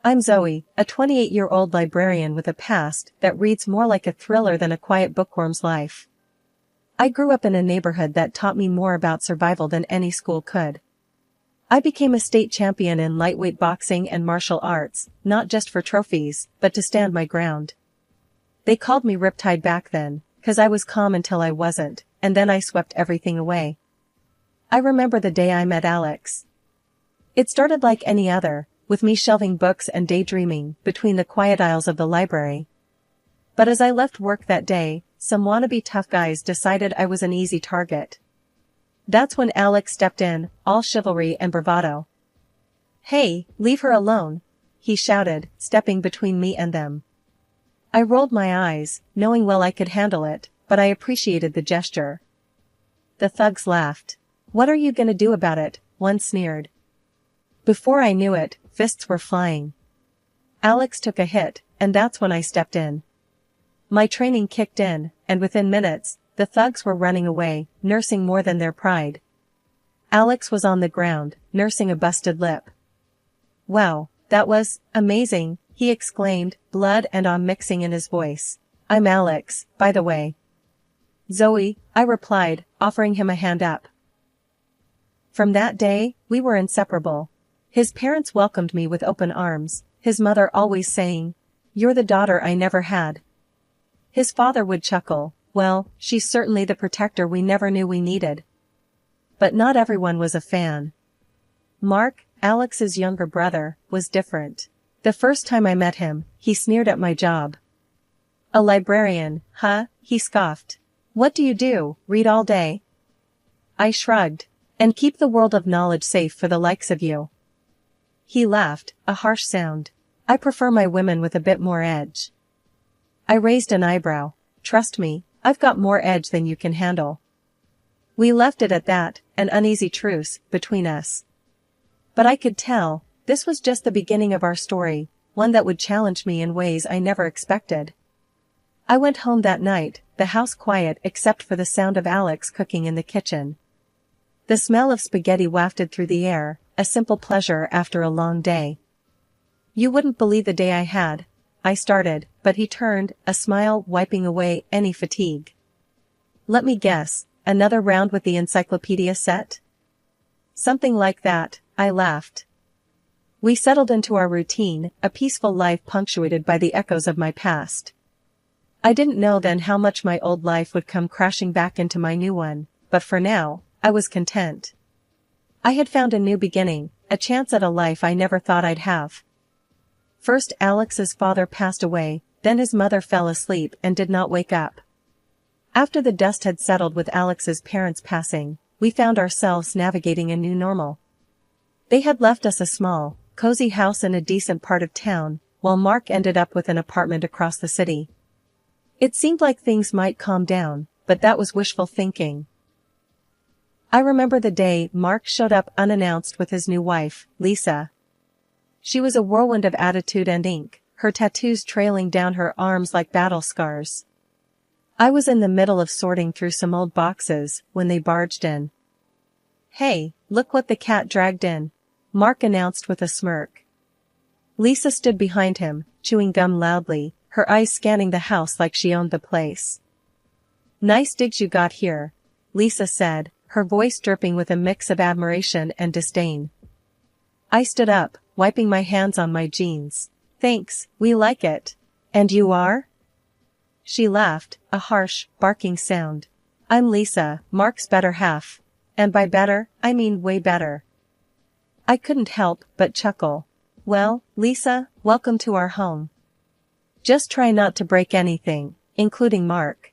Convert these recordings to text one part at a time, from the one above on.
I'm Zoe, a 28-year-old librarian with a past that reads more like a thriller than a quiet bookworm's life. I grew up in a neighborhood that taught me more about survival than any school could. I became a state champion in lightweight boxing and martial arts, not just for trophies, but to stand my ground. They called me Riptide back then, 'cause I was calm until I wasn't, and then I swept everything away. I remember the day I met Alex. It started like any other, with me shelving books and daydreaming between the quiet aisles of the library. But as I left work that day, some wannabe tough guys decided I was an easy target. That's when Alex stepped in, all chivalry and bravado. "Hey, leave her alone," he shouted, stepping between me and them. I rolled my eyes, knowing well I could handle it, but I appreciated the gesture. The thugs laughed. "What are you gonna do about it?" one sneered. Before I knew it, fists were flying. Alex took a hit, and that's when I stepped in. My training kicked in, and within minutes, the thugs were running away, nursing more than their pride. Alex was on the ground, nursing a busted lip. "Wow, that was amazing," he exclaimed, blood and awe mixing in his voice. "I'm Alex, by the way." "Zoe," I replied, offering him a hand up. From that day, we were inseparable. His parents welcomed me with open arms, his mother always saying, "You're the daughter I never had." His father would chuckle, "Well, she's certainly the protector we never knew we needed." But not everyone was a fan. Mark, Alex's younger brother, was different. The first time I met him, he sneered at my job. "A librarian, huh?" he scoffed. "What do you do, read all day?" I shrugged. "And keep the world of knowledge safe for the likes of you." He laughed, a harsh sound. "I prefer my women with a bit more edge." I raised an eyebrow. "Trust me, I've got more edge than you can handle." We left it at that, an uneasy truce between us. But I could tell, this was just the beginning of our story, one that would challenge me in ways I never expected. I went home that night, the house quiet except for the sound of Alex cooking in the kitchen. The smell of spaghetti wafted through the air, a simple pleasure after a long day. "You wouldn't believe the day I had," I started, but he turned, a smile wiping away any fatigue. "Let me guess, another round with the encyclopedia set?" "Something like that," I laughed. We settled into our routine, a peaceful life punctuated by the echoes of my past. I didn't know then how much my old life would come crashing back into my new one, but for now, I was content. I had found a new beginning, a chance at a life I never thought I'd have. First Alex's father passed away, then his mother fell asleep and did not wake up. After the dust had settled with Alex's parents passing, we found ourselves navigating a new normal. They had left us a small, cozy house in a decent part of town, while Mark ended up with an apartment across the city. It seemed like things might calm down, but that was wishful thinking. I remember the day Mark showed up unannounced with his new wife, Lisa. She was a whirlwind of attitude and ink, her tattoos trailing down her arms like battle scars. I was in the middle of sorting through some old boxes when they barged in. "Hey, look what the cat dragged in," Mark announced with a smirk. Lisa stood behind him, chewing gum loudly, her eyes scanning the house like she owned the place. "Nice digs you got here," Lisa said, her voice dripping with a mix of admiration and disdain. I stood up, wiping my hands on my jeans. "Thanks, we like it. And you are?" She laughed, a harsh, barking sound. "I'm Lisa, Mark's better half. And by better, I mean way better." I couldn't help but chuckle. "Well, Lisa, welcome to our home. Just try not to break anything, including Mark."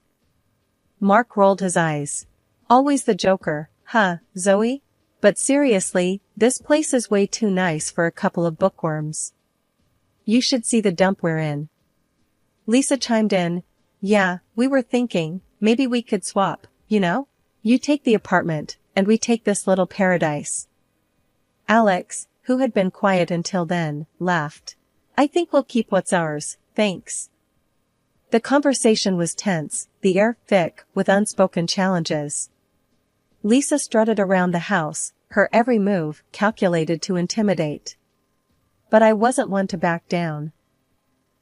Mark rolled his eyes. "Always the joker, huh, Zoe? But seriously, this place is way too nice for a couple of bookworms. You should see the dump we're in." Lisa chimed in. "Yeah, we were thinking, maybe we could swap, you know? You take the apartment, and we take this little paradise." Alex, who had been quiet until then, laughed. "I think we'll keep what's ours, thanks." The conversation was tense, the air thick with unspoken challenges. Lisa strutted around the house, her every move calculated to intimidate. But I wasn't one to back down.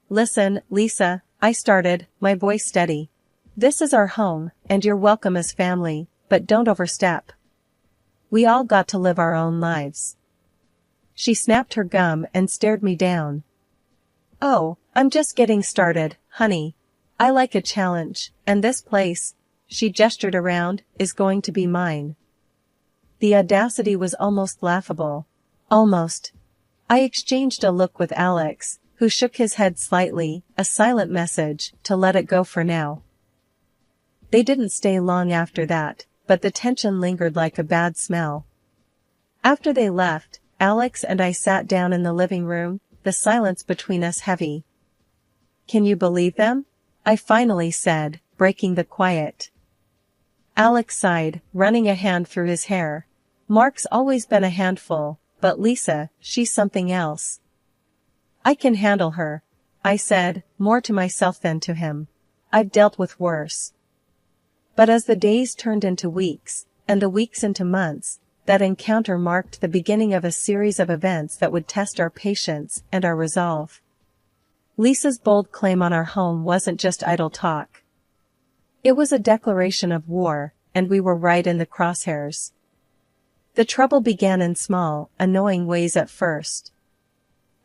"Listen, Lisa," I started, my voice steady. "This is our home, and you're welcome as family, but don't overstep. We all got to live our own lives." She snapped her gum and stared me down. "Oh, I'm just getting started, honey. I like a challenge, and this place," she gestured around, "is going to be mine." The audacity was almost laughable. Almost. I exchanged a look with Alex, who shook his head slightly, a silent message to let it go for now. They didn't stay long after that, but the tension lingered like a bad smell. After they left, Alex and I sat down in the living room, the silence between us heavy. "Can you believe them?" I finally said, breaking the quiet. Alex sighed, running a hand through his hair. "Mark's always been a handful, but Lisa, she's something else." "I can handle her," I said, more to myself than to him. "I've dealt with worse." But as the days turned into weeks, and the weeks into months, that encounter marked the beginning of a series of events that would test our patience and our resolve. Lisa's bold claim on our home wasn't just idle talk. It was a declaration of war, and we were right in the crosshairs. The trouble began in small, annoying ways at first.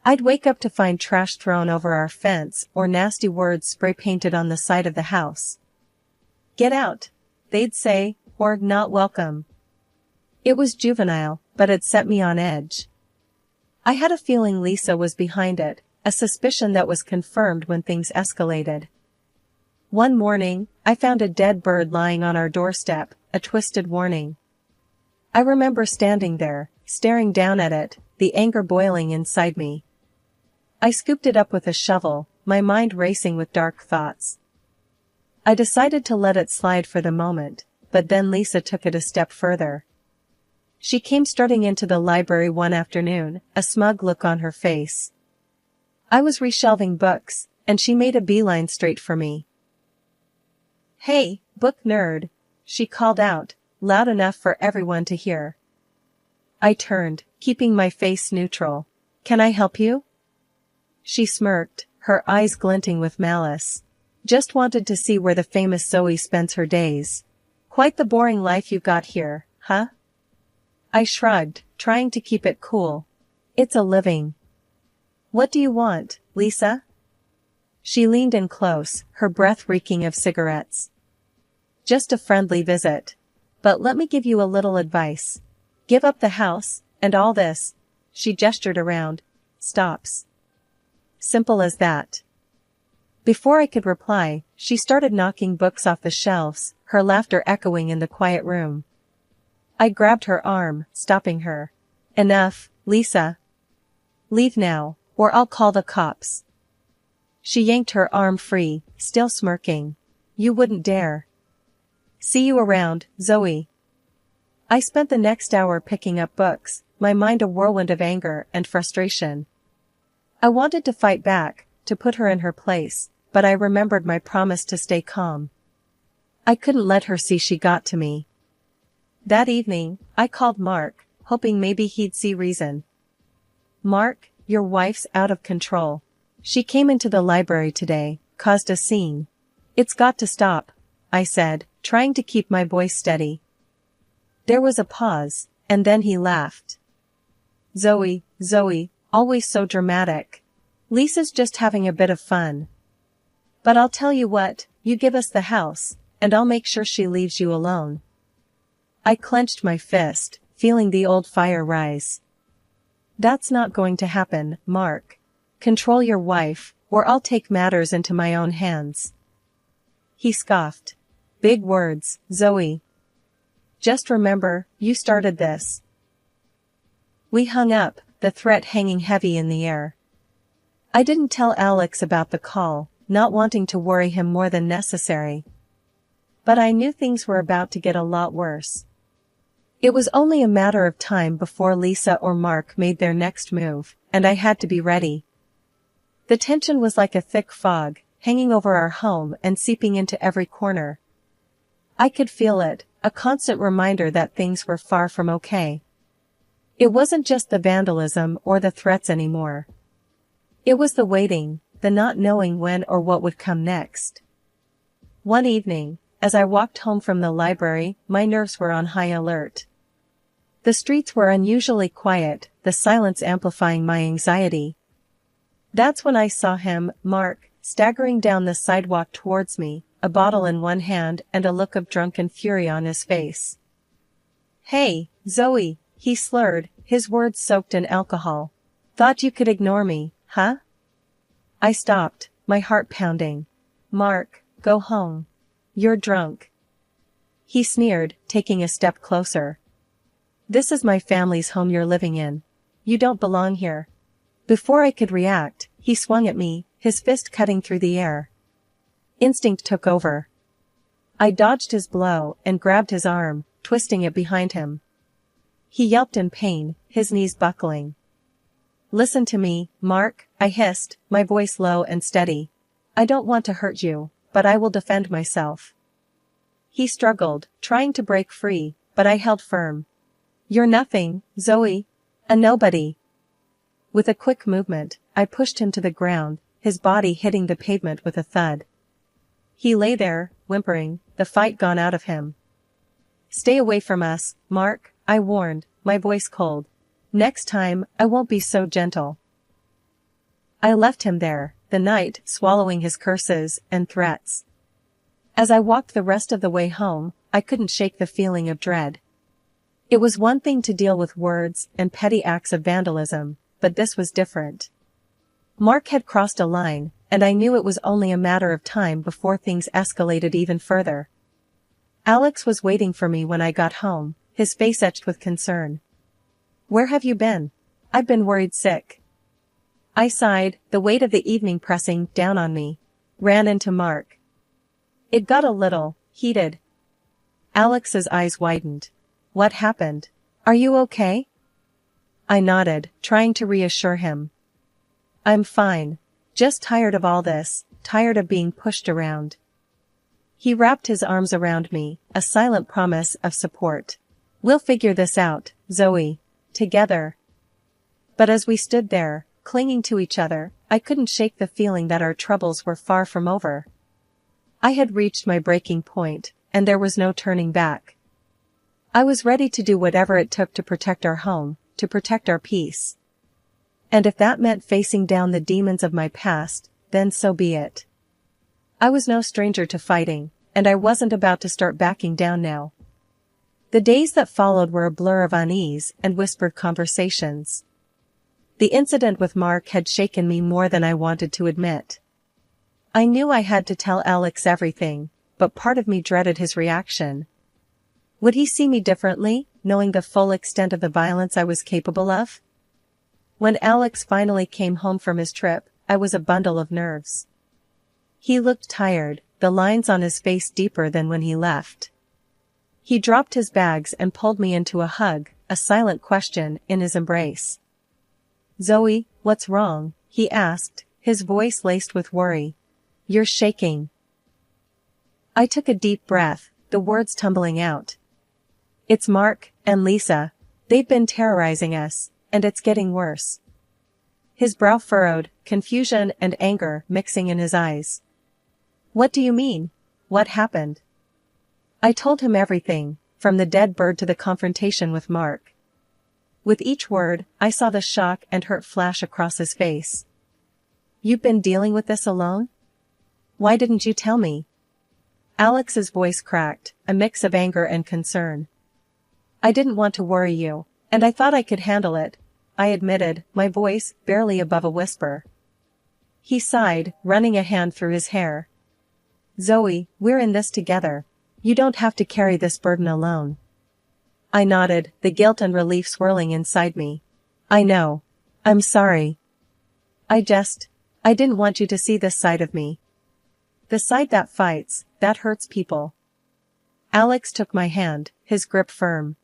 I'd wake up to find trash thrown over our fence or nasty words spray-painted on the side of the house. "Get out," they'd say, or "not welcome." It was juvenile, but it set me on edge. I had a feeling Lisa was behind it, a suspicion that was confirmed when things escalated. One morning, I found a dead bird lying on our doorstep, a twisted warning. I remember standing there, staring down at it, the anger boiling inside me. I scooped it up with a shovel, my mind racing with dark thoughts. I decided to let it slide for the moment, but then Lisa took it a step further. She came strutting into the library one afternoon, a smug look on her face. I was reshelving books, and she made a beeline straight for me. "Hey, book nerd," she called out, loud enough for everyone to hear. I turned, keeping my face neutral. "Can I help you?" She smirked, her eyes glinting with malice. "Just wanted to see where the famous Zoe spends her days. Quite the boring life you got here, huh?" I shrugged, trying to keep it cool. "It's a living." "What do you want, Lisa?" She leaned in close, her breath reeking of cigarettes. "Just a friendly visit. But let me give you a little advice. Give up the house, and all this," she gestured around, "stops." Simple as that. Before I could reply, she started knocking books off the shelves, her laughter echoing in the quiet room. I grabbed her arm, stopping her. "Enough, Lisa. Leave now, or I'll call the cops." She yanked her arm free, still smirking. "You wouldn't dare." "See you around, Zoe." I spent the next hour picking up books, my mind a whirlwind of anger and frustration. I wanted to fight back, to put her in her place, but I remembered my promise to stay calm. I couldn't let her see she got to me. That evening, I called Mark, hoping maybe he'd see reason. "Mark, your wife's out of control. She came into the library today, caused a scene. It's got to stop," I said, trying to keep my voice steady. There was a pause, and then he laughed. Zoe, always so dramatic. Lisa's just having a bit of fun. But I'll tell you what, you give us the house, and I'll make sure she leaves you alone." I clenched my fist, feeling the old fire rise. "That's not going to happen, Mark. Control your wife, or I'll take matters into my own hands." He scoffed. "Big words, Zoe. Just remember, you started this." We hung up, the threat hanging heavy in the air. I didn't tell Alex about the call, not wanting to worry him more than necessary. But I knew things were about to get a lot worse. It was only a matter of time before Lisa or Mark made their next move, and I had to be ready. The tension was like a thick fog, hanging over our home and seeping into every corner. I could feel it, a constant reminder that things were far from okay. It wasn't just the vandalism or the threats anymore. It was the waiting, the not knowing when or what would come next. One evening, as I walked home from the library, my nerves were on high alert. The streets were unusually quiet, the silence amplifying my anxiety. That's when I saw him, Mark, staggering down the sidewalk towards me, a bottle in one hand and a look of drunken fury on his face. "Hey, Zoe," he slurred, his words soaked in alcohol. "Thought you could ignore me, huh?" I stopped, my heart pounding. "Mark, go home. You're drunk." He sneered, taking a step closer. "This is my family's home you're living in. You don't belong here." Before I could react, he swung at me, his fist cutting through the air. Instinct took over. I dodged his blow and grabbed his arm, twisting it behind him. He yelped in pain, his knees buckling. "Listen to me, Mark," I hissed, my voice low and steady. "I don't want to hurt you, but I will defend myself." He struggled, trying to break free, but I held firm. "You're nothing, Zoe. A nobody." With a quick movement, I pushed him to the ground, his body hitting the pavement with a thud. He lay there, whimpering, the fight gone out of him. "Stay away from us, Mark," I warned, my voice cold. "Next time, I won't be so gentle." I left him there, the night swallowing his curses and threats. As I walked the rest of the way home, I couldn't shake the feeling of dread. It was one thing to deal with words and petty acts of vandalism, but this was different. Mark had crossed a line, and I knew it was only a matter of time before things escalated even further. Alex was waiting for me when I got home, his face etched with concern. "Where have you been? I've been worried sick." I sighed, the weight of the evening pressing down on me. Ran into Mark. It got a little heated. Alex's eyes widened. "What happened? Are you okay?" I nodded, trying to reassure him. "I'm fine. Just tired of all this, tired of being pushed around." He wrapped his arms around me, a silent promise of support. "We'll figure this out, Zoe. Together." But as we stood there, clinging to each other, I couldn't shake the feeling that our troubles were far from over. I had reached my breaking point, and there was no turning back. I was ready to do whatever it took to protect our home, to protect our peace. And if that meant facing down the demons of my past, then so be it. I was no stranger to fighting, and I wasn't about to start backing down now. The days that followed were a blur of unease and whispered conversations. The incident with Mark had shaken me more than I wanted to admit. I knew I had to tell Alex everything, but part of me dreaded his reaction. Would he see me differently, knowing the full extent of the violence I was capable of? When Alex finally came home from his trip, I was a bundle of nerves. He looked tired, the lines on his face deeper than when he left. He dropped his bags and pulled me into a hug, a silent question in his embrace. "Zoe, what's wrong?" he asked, his voice laced with worry. "You're shaking." I took a deep breath, the words tumbling out. "It's Mark and Lisa. They've been terrorizing us, and it's getting worse." His brow furrowed, confusion and anger mixing in his eyes. "What do you mean? What happened?" I told him everything, from the dead bird to the confrontation with Mark. With each word, I saw the shock and hurt flash across his face. "You've been dealing with this alone? Why didn't you tell me?" Alex's voice cracked, a mix of anger and concern. "I didn't want to worry you, and I thought I could handle it," I admitted, my voice barely above a whisper. He sighed, running a hand through his hair. "Zoe, we're in this together. You don't have to carry this burden alone." I nodded, the guilt and relief swirling inside me. "I know. I'm sorry. I didn't want you to see this side of me. The side that fights, that hurts people." Alex took my hand, his grip firm.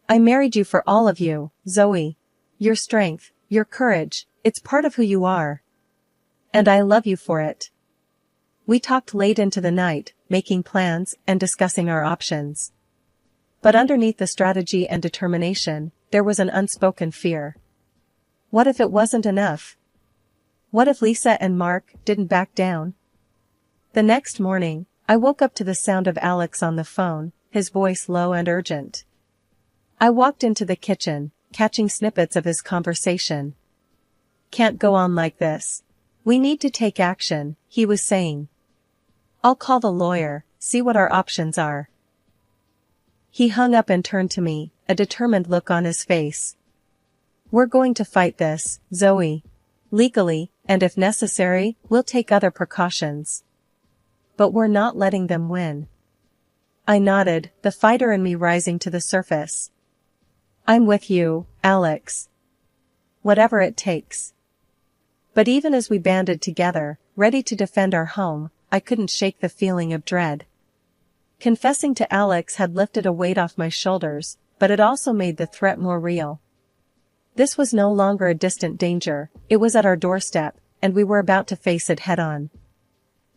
"I married you for all of you, Zoe. Your strength, your courage, it's part of who you are. And I love you for it." We talked late into the night, making plans and discussing our options. But underneath the strategy and determination, there was an unspoken fear. What if it wasn't enough? What if Lisa and Mark didn't back down? The next morning, I woke up to the sound of Alex on the phone, his voice low and urgent. I walked into the kitchen, catching snippets of his conversation. "Can't go on like this. We need to take action," he was saying. "I'll call the lawyer, see what our options are." He hung up and turned to me, a determined look on his face. "We're going to fight this, Zoe. Legally, and if necessary, we'll take other precautions. But we're not letting them win." I nodded, the fighter in me rising to the surface. "I'm with you, Alex. Whatever it takes." But even as we banded together, ready to defend our home, I couldn't shake the feeling of dread. Confessing to Alex had lifted a weight off my shoulders, but it also made the threat more real. This was no longer a distant danger, it was at our doorstep, and we were about to face it head-on.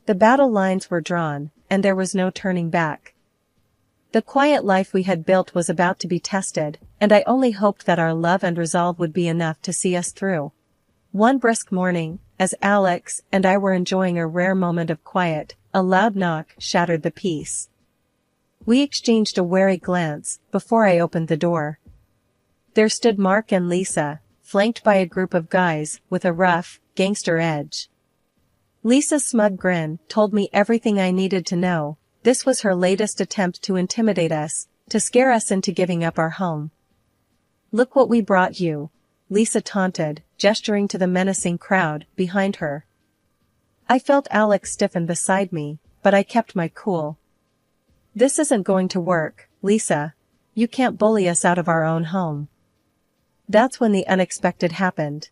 The battle lines were drawn, and there was no turning back. The quiet life we had built was about to be tested, and I only hoped that our love and resolve would be enough to see us through. One brisk morning, as Alex and I were enjoying a rare moment of quiet, a loud knock shattered the peace. We exchanged a wary glance before I opened the door. There stood Mark and Lisa, flanked by a group of guys with a rough, gangster edge. Lisa's smug grin told me everything I needed to know. This was her latest attempt to intimidate us, to scare us into giving up our home. "Look what we brought you," Lisa taunted, gesturing to the menacing crowd behind her. I felt Alex stiffen beside me, but I kept my cool. "This isn't going to work, Lisa. You can't bully us out of our own home." That's when the unexpected happened.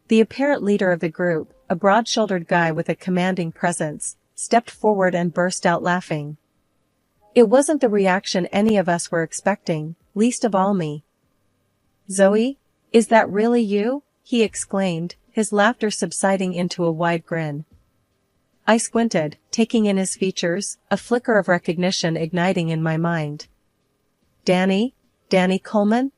The apparent leader of the group, a broad-shouldered guy with a commanding presence, stepped forward and burst out laughing. It wasn't the reaction any of us were expecting, least of all me. "Zoe, is that really you?" he exclaimed, his laughter subsiding into a wide grin. I squinted, taking in his features, a flicker of recognition igniting in my mind. Danny Coleman?"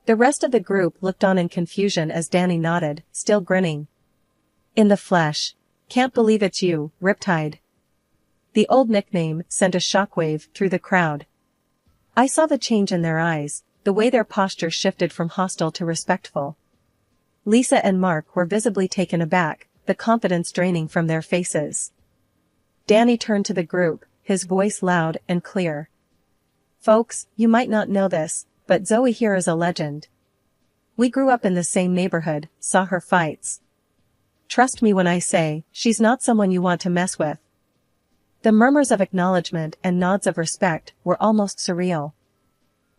The rest of the group looked on in confusion as Danny nodded, still grinning. "In the flesh. Can't believe it's you, Riptide." The old nickname sent a shockwave through the crowd. I saw the change in their eyes, the way their posture shifted from hostile to respectful. Lisa and Mark were visibly taken aback, the confidence draining from their faces. Danny turned to the group, his voice loud and clear. "Folks, you might not know this, but Zoe here is a legend. We grew up in the same neighborhood, saw her fights. Trust me when I say, she's not someone you want to mess with." The murmurs of acknowledgement and nods of respect were almost surreal.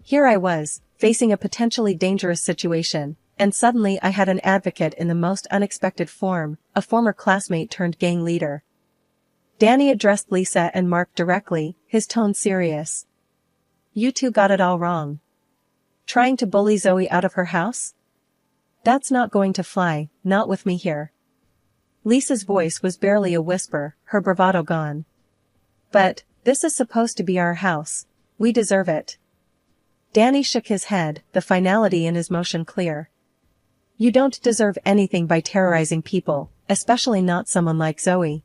Here I was, facing a potentially dangerous situation, and suddenly I had an advocate in the most unexpected form, a former classmate turned gang leader. Danny addressed Lisa and Mark directly, his tone serious. "You two got it all wrong. Trying to bully Zoe out of her house? That's not going to fly, not with me here." Lisa's voice was barely a whisper, her bravado gone. "But, this is supposed to be our house. We deserve it." Danny shook his head, the finality in his motion clear. "You don't deserve anything by terrorizing people, especially not someone like Zoe."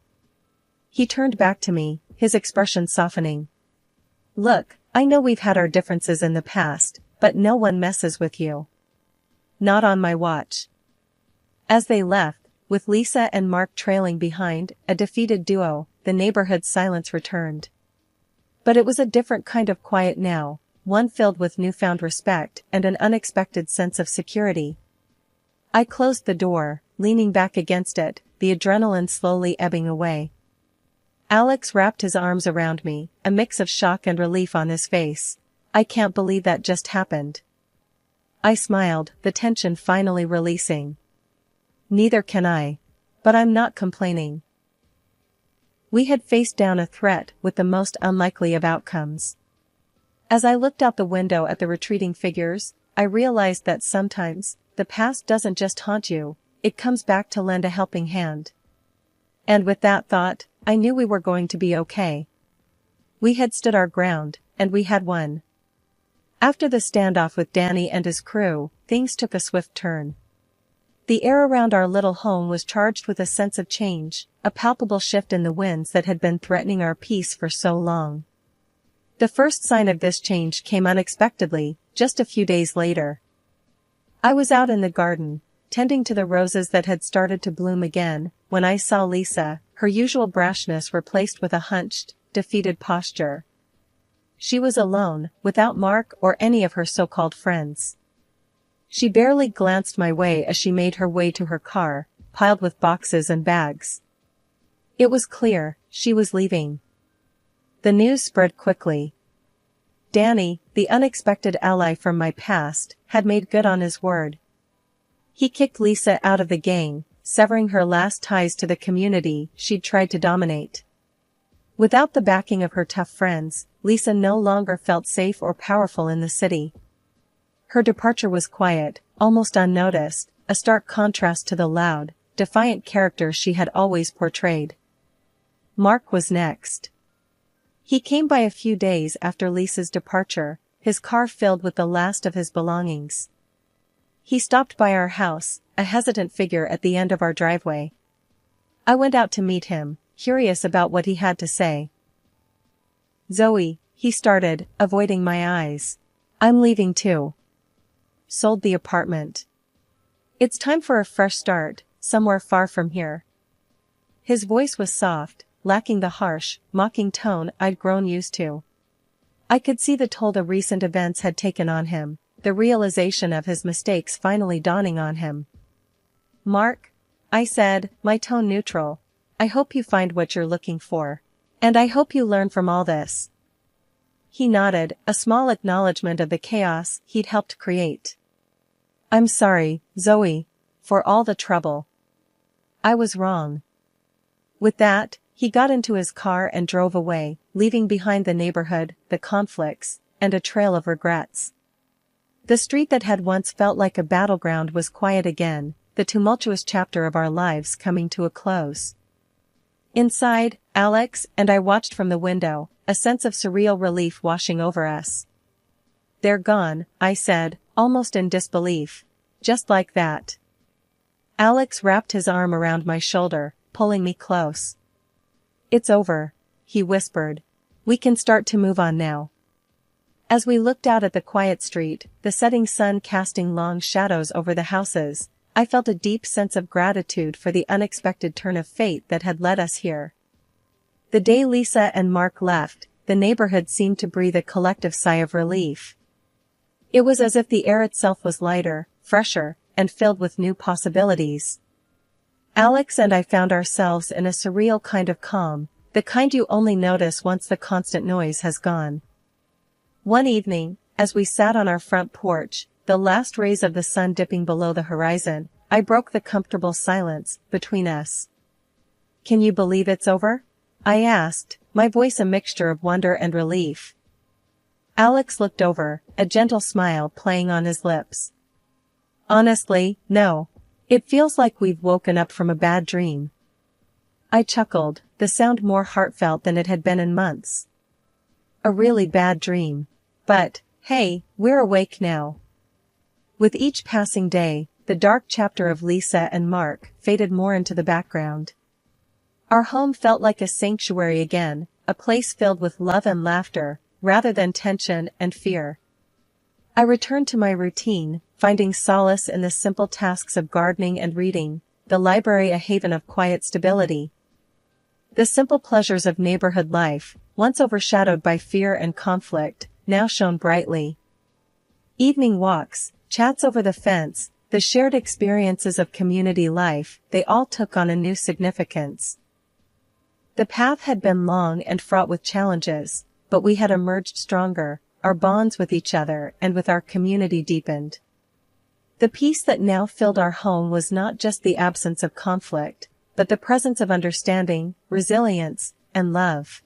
He turned back to me, his expression softening. "Look, I know we've had our differences in the past, but no one messes with you. Not on my watch." As they left, with Lisa and Mark trailing behind, a defeated duo, the neighborhood's silence returned. But it was a different kind of quiet now, one filled with newfound respect and an unexpected sense of security. I closed the door, leaning back against it, the adrenaline slowly ebbing away. Alex wrapped his arms around me, a mix of shock and relief on his face. "I can't believe that just happened." I smiled, the tension finally releasing. "Neither can I. But I'm not complaining." We had faced down a threat with the most unlikely of outcomes. As I looked out the window at the retreating figures, I realized that sometimes, the past doesn't just haunt you, it comes back to lend a helping hand. And with that thought, I knew we were going to be okay. We had stood our ground, and we had won. After the standoff with Danny and his crew, things took a swift turn. The air around our little home was charged with a sense of change, a palpable shift in the winds that had been threatening our peace for so long. The first sign of this change came unexpectedly, just a few days later. I was out in the garden, tending to the roses that had started to bloom again, when I saw Lisa, her usual brashness replaced with a hunched, defeated posture. She was alone, without Mark or any of her so-called friends. She barely glanced my way as she made her way to her car, piled with boxes and bags. It was clear, she was leaving. The news spread quickly. Danny, the unexpected ally from my past, had made good on his word. He kicked Lisa out of the gang, severing her last ties to the community she'd tried to dominate. Without the backing of her tough friends, Lisa no longer felt safe or powerful in the city. Her departure was quiet, almost unnoticed, a stark contrast to the loud, defiant character she had always portrayed. Mark was next. He came by a few days after Lisa's departure, his car filled with the last of his belongings. He stopped by our house, a hesitant figure at the end of our driveway. I went out to meet him, curious about what he had to say. "Zoe," he started, avoiding my eyes. "I'm leaving too. Sold the apartment. It's time for a fresh start, somewhere far from here." His voice was soft, lacking the harsh, mocking tone I'd grown used to. I could see the toll the recent events had taken on him, the realization of his mistakes finally dawning on him. "Mark," I said, my tone neutral, "I hope you find what you're looking for. And I hope you learn from all this." He nodded, a small acknowledgement of the chaos he'd helped create. "I'm sorry, Zoe, for all the trouble. I was wrong." With that, he got into his car and drove away, leaving behind the neighborhood, the conflicts, and a trail of regrets. The street that had once felt like a battleground was quiet again, the tumultuous chapter of our lives coming to a close. Inside, Alex and I watched from the window, a sense of surreal relief washing over us. "They're gone," I said, almost in disbelief. "Just like that." Alex wrapped his arm around my shoulder, pulling me close. "It's over," he whispered. "We can start to move on now." As we looked out at the quiet street, the setting sun casting long shadows over the houses, I felt a deep sense of gratitude for the unexpected turn of fate that had led us here. The day Lisa and Mark left, the neighborhood seemed to breathe a collective sigh of relief. It was as if the air itself was lighter, fresher, and filled with new possibilities. Alex and I found ourselves in a surreal kind of calm, the kind you only notice once the constant noise has gone. One evening, as we sat on our front porch, the last rays of the sun dipping below the horizon, I broke the comfortable silence between us. "Can you believe it's over?" I asked, my voice a mixture of wonder and relief. Alex looked over, a gentle smile playing on his lips. "Honestly, no. It feels like we've woken up from a bad dream." I chuckled, the sound more heartfelt than it had been in months. "A really bad dream. But, hey, we're awake now." With each passing day, the dark chapter of Lisa and Mark faded more into the background. Our home felt like a sanctuary again, a place filled with love and laughter, rather than tension and fear. I returned to my routine, finding solace in the simple tasks of gardening and reading, the library a haven of quiet stability. The simple pleasures of neighborhood life, once overshadowed by fear and conflict, now shone brightly. Evening walks, chats over the fence, the shared experiences of community life, they all took on a new significance. The path had been long and fraught with challenges, but we had emerged stronger, our bonds with each other and with our community deepened. The peace that now filled our home was not just the absence of conflict, but the presence of understanding, resilience, and love.